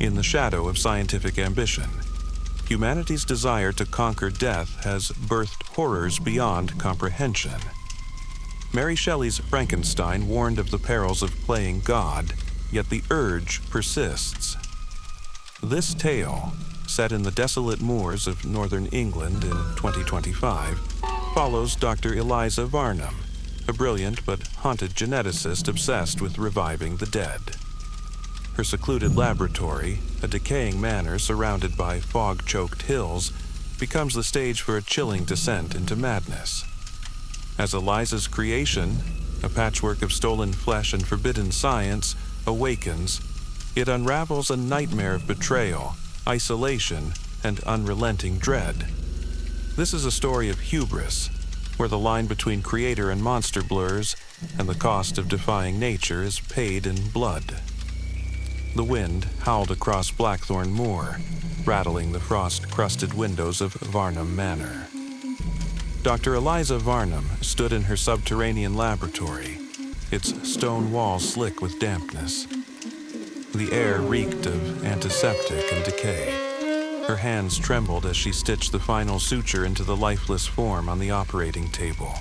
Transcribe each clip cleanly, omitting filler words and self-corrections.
In the shadow of scientific ambition, humanity's desire to conquer death has birthed horrors beyond comprehension. Mary Shelley's Frankenstein warned of the perils of playing God, yet the urge persists. This tale, set in the desolate moors of northern England in 2025, follows Dr. Eliza Varnum, a brilliant but haunted geneticist obsessed with reviving the dead. Her secluded laboratory, a decaying manor surrounded by fog-choked hills, becomes the stage for a chilling descent into madness. As Eliza's creation, a patchwork of stolen flesh and forbidden science, awakens, it unravels a nightmare of betrayal, isolation, and unrelenting dread. This is a story of hubris, where the line between creator and monster blurs, and the cost of defying nature is paid in blood. The wind howled across Blackthorn Moor, rattling the frost-crusted windows of Varnum Manor. Dr. Eliza Varnum stood in her subterranean laboratory, its stone walls slick with dampness. The air reeked of antiseptic and decay. Her hands trembled as she stitched the final suture into the lifeless form on the operating table.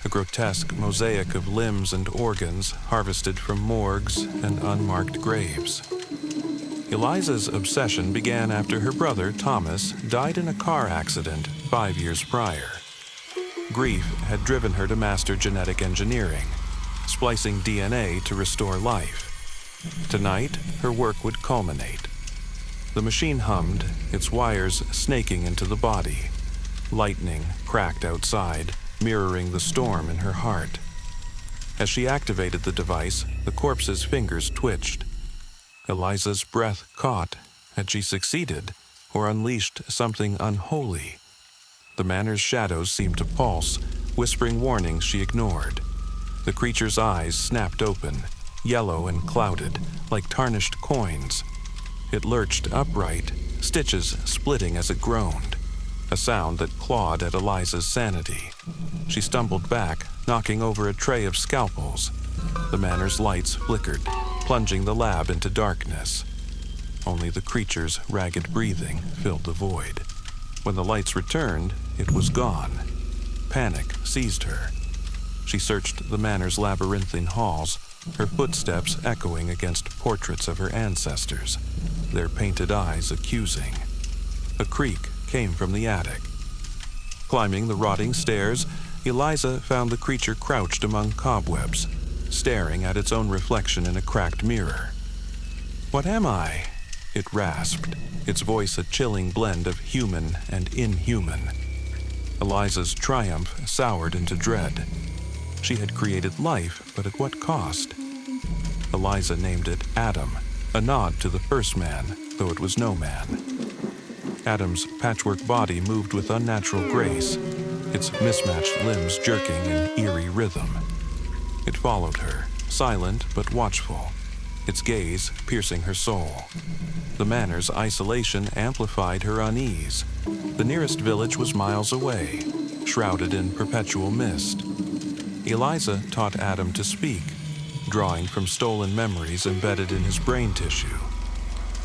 A grotesque mosaic of limbs and organs harvested from morgues and unmarked graves. Eliza's obsession began after her brother, Thomas, died in a car accident 5 years prior. Grief had driven her to master genetic engineering, splicing DNA to restore life. Tonight, her work would culminate. The machine hummed, its wires snaking into the body. Lightning cracked outside, mirroring the storm in her heart. As she activated the device, the corpse's fingers twitched. Eliza's breath caught. Had she succeeded, or unleashed something unholy? The manor's shadows seemed to pulse, whispering warnings she ignored. The creature's eyes snapped open, yellow and clouded, like tarnished coins. It lurched upright, stitches splitting as it groaned, a sound that clawed at Eliza's sanity. She stumbled back, knocking over a tray of scalpels. The manor's lights flickered, plunging the lab into darkness. Only the creature's ragged breathing filled the void. When the lights returned, it was gone. Panic seized her. She searched the manor's labyrinthine halls, her footsteps echoing against portraits of her ancestors, their painted eyes accusing. A creak came from the attic. Climbing the rotting stairs, Eliza found the creature crouched among cobwebs, staring at its own reflection in a cracked mirror. "What am I?" it rasped, its voice a chilling blend of human and inhuman. Eliza's triumph soured into dread. She had created life, but at what cost? Eliza named it Adam, a nod to the first man, though it was no man. Adam's patchwork body moved with unnatural grace, its mismatched limbs jerking in eerie rhythm. It followed her, silent but watchful, its gaze piercing her soul. The manor's isolation amplified her unease. The nearest village was miles away, shrouded in perpetual mist. Eliza taught Adam to speak, drawing from stolen memories embedded in his brain tissue.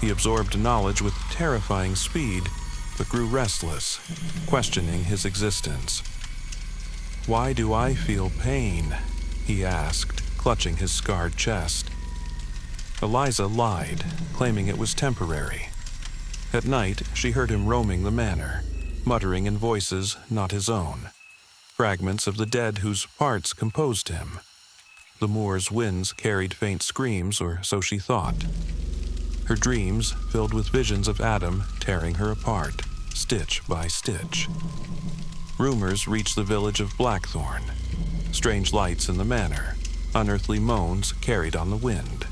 He absorbed knowledge with terrifying speed, but grew restless, questioning his existence. "Why do I feel pain?" he asked, clutching his scarred chest. Eliza lied, claiming it was temporary. At night, she heard him roaming the manor, muttering in voices not his own, fragments of the dead whose parts composed him. The moor's winds carried faint screams, or so she thought. Her dreams filled with visions of Adam tearing her apart, stitch by stitch. Rumors reached the village of Blackthorn. Strange lights in the manor, unearthly moans carried on the wind.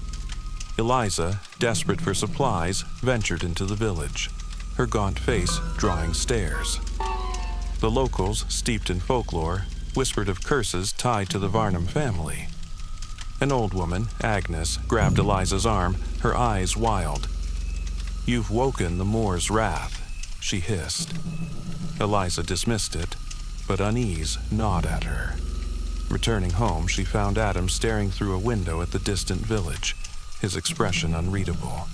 Eliza, desperate for supplies, ventured into the village, her gaunt face drawing stares. The locals, steeped in folklore, whispered of curses tied to the Varnum family. An old woman, Agnes, grabbed Eliza's arm, her eyes wild. "You've woken the Moor's wrath," she hissed. Eliza dismissed it, but unease gnawed at her. Returning home, she found Adam staring through a window at the distant village, his expression unreadable.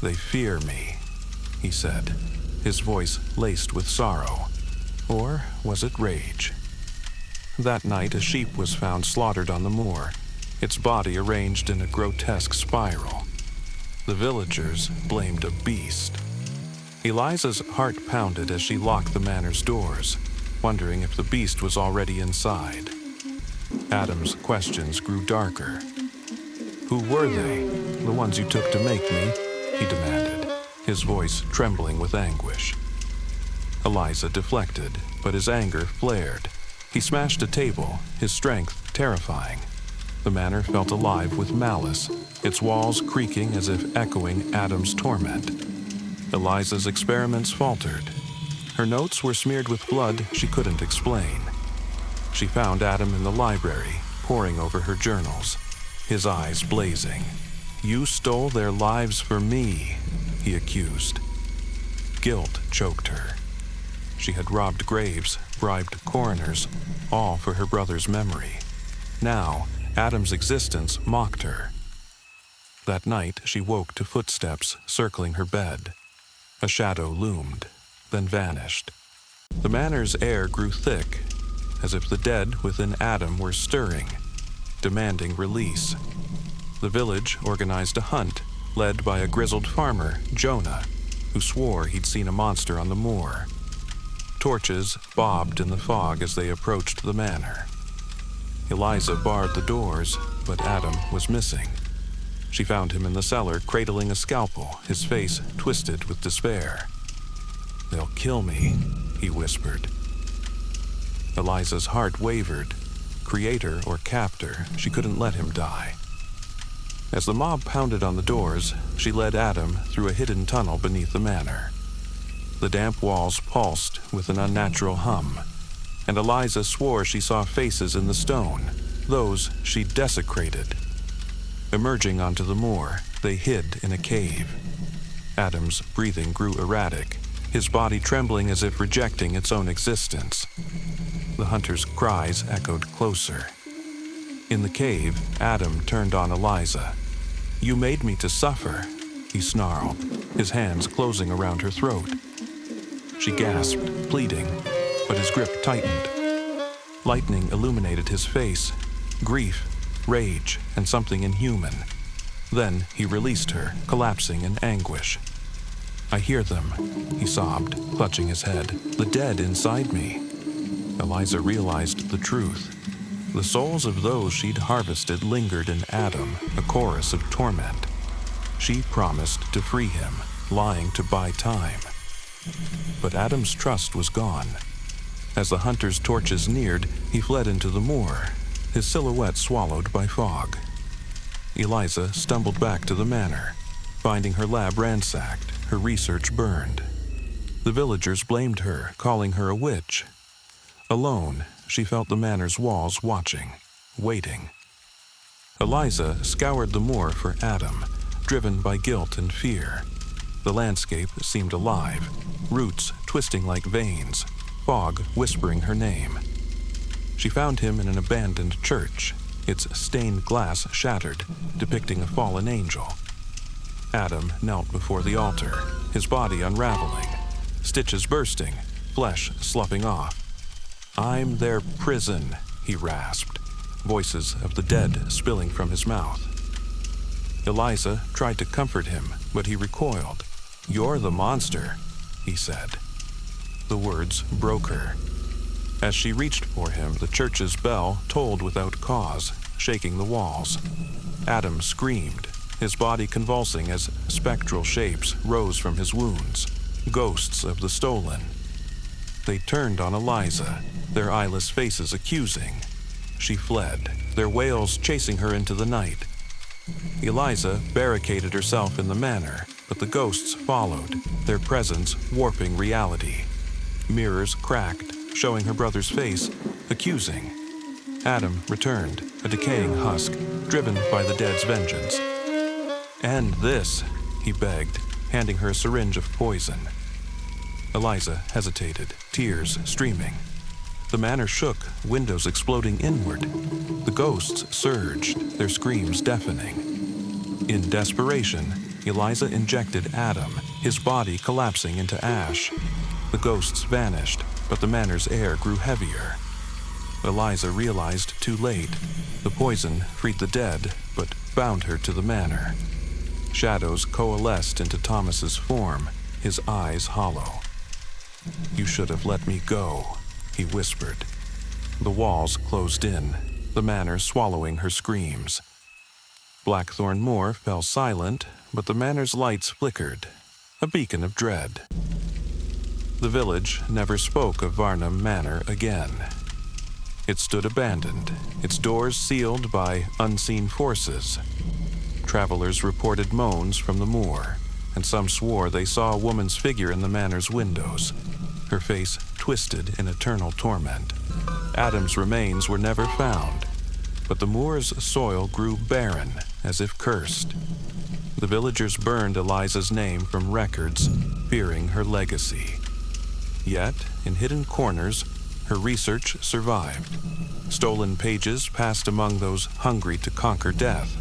"They fear me," he said, his voice laced with sorrow. Or was it rage? That night, a sheep was found slaughtered on the moor, its body arranged in a grotesque spiral. The villagers blamed a beast. Eliza's heart pounded as she locked the manor's doors, wondering if the beast was already inside. Adam's questions grew darker. "Who were they, the ones you took to make me?" he demanded, his voice trembling with anguish. Eliza deflected, but his anger flared. He smashed a table, his strength terrifying. The manor felt alive with malice, its walls creaking as if echoing Adam's torment. Eliza's experiments faltered. Her notes were smeared with blood she couldn't explain. She found Adam in the library, poring over her journals, his eyes blazing. "You stole their lives for me," he accused. Guilt choked her. She had robbed graves, bribed coroners, all for her brother's memory. Now, Adam's existence mocked her. That night, she woke to footsteps circling her bed. A shadow loomed, then vanished. The manor's air grew thick, as if the dead within Adam were stirring, demanding release. The village organized a hunt, led by a grizzled farmer, Jonah, who swore he'd seen a monster on the moor. Torches bobbed in the fog as they approached the manor. Eliza barred the doors, but Adam was missing. She found him in the cellar, cradling a scalpel, his face twisted with despair. "They'll kill me," he whispered. Eliza's heart wavered. Creator or captor, she couldn't let him die. As the mob pounded on the doors, she led Adam through a hidden tunnel beneath the manor. The damp walls pulsed with an unnatural hum, and Eliza swore she saw faces in the stone, those she'd desecrated. Emerging onto the moor, they hid in a cave. Adam's breathing grew erratic, his body trembling as if rejecting its own existence. The hunter's cries echoed closer. In the cave, Adam turned on Eliza. "You made me to suffer," he snarled, his hands closing around her throat. She gasped, pleading, but his grip tightened. Lightning illuminated his face, grief, rage, and something inhuman. Then he released her, collapsing in anguish. "I hear them," he sobbed, clutching his head. "The dead inside me." Eliza realized the truth. The souls of those she'd harvested lingered in Adam, a chorus of torment. She promised to free him, lying to buy time. But Adam's trust was gone. As the hunter's torches neared, he fled into the moor, his silhouette swallowed by fog. Eliza stumbled back to the manor, finding her lab ransacked, her research burned. The villagers blamed her, calling her a witch. Alone, she felt the manor's walls watching, waiting. Eliza scoured the moor for Adam, driven by guilt and fear. The landscape seemed alive, roots twisting like veins, fog whispering her name. She found him in an abandoned church, its stained glass shattered, depicting a fallen angel. Adam knelt before the altar, his body unraveling, stitches bursting, flesh sloughing off. "I'm their prison," he rasped, voices of the dead spilling from his mouth. Eliza tried to comfort him, but he recoiled. "You're the monster," he said. The words broke her. As she reached for him, the church's bell tolled without cause, shaking the walls. Adam screamed, his body convulsing as spectral shapes rose from his wounds, ghosts of the stolen. They turned on Eliza, their eyeless faces accusing. She fled, their wails chasing her into the night. Eliza barricaded herself in the manor, but the ghosts followed, their presence warping reality. Mirrors cracked, showing her brother's face, accusing. Adam returned, a decaying husk, driven by the dead's vengeance. "End this," he begged, handing her a syringe of poison. Eliza hesitated, tears streaming. The manor shook, windows exploding inward. The ghosts surged, their screams deafening. In desperation, Eliza injected Adam, his body collapsing into ash. The ghosts vanished, but the manor's air grew heavier. Eliza realized too late. The poison freed the dead, but bound her to the manor. Shadows coalesced into Thomas's form, his eyes hollow. "You should have let me go," he whispered. The walls closed in, the manor swallowing her screams. Blackthorn Moor fell silent, but the manor's lights flickered, a beacon of dread. The village never spoke of Varnum Manor again. It stood abandoned, its doors sealed by unseen forces. Travelers reported moans from the moor, and some swore they saw a woman's figure in the manor's windows, her face twisted in eternal torment. Adam's remains were never found, but the moor's soil grew barren, as if cursed. The villagers burned Eliza's name from records, fearing her legacy. Yet, in hidden corners, her research survived. Stolen pages passed among those hungry to conquer death.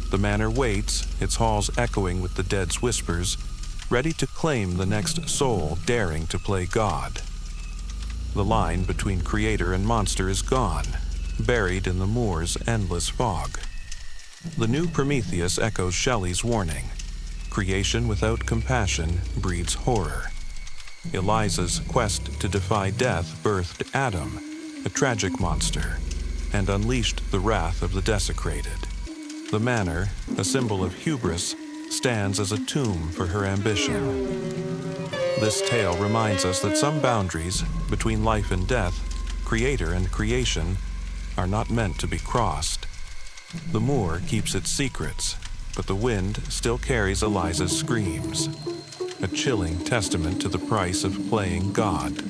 The manor waits, its halls echoing with the dead's whispers, ready to claim the next soul daring to play God. The line between creator and monster is gone, buried in the moor's endless fog. The new Prometheus echoes Shelley's warning. Creation without compassion breeds horror. Eliza's quest to defy death birthed Adam, a tragic monster, and unleashed the wrath of the desecrated. The manor, a symbol of hubris, stands as a tomb for her ambition. This tale reminds us that some boundaries between life and death, creator and creation, are not meant to be crossed. The moor keeps its secrets, but the wind still carries Eliza's screams, a chilling testament to the price of playing God.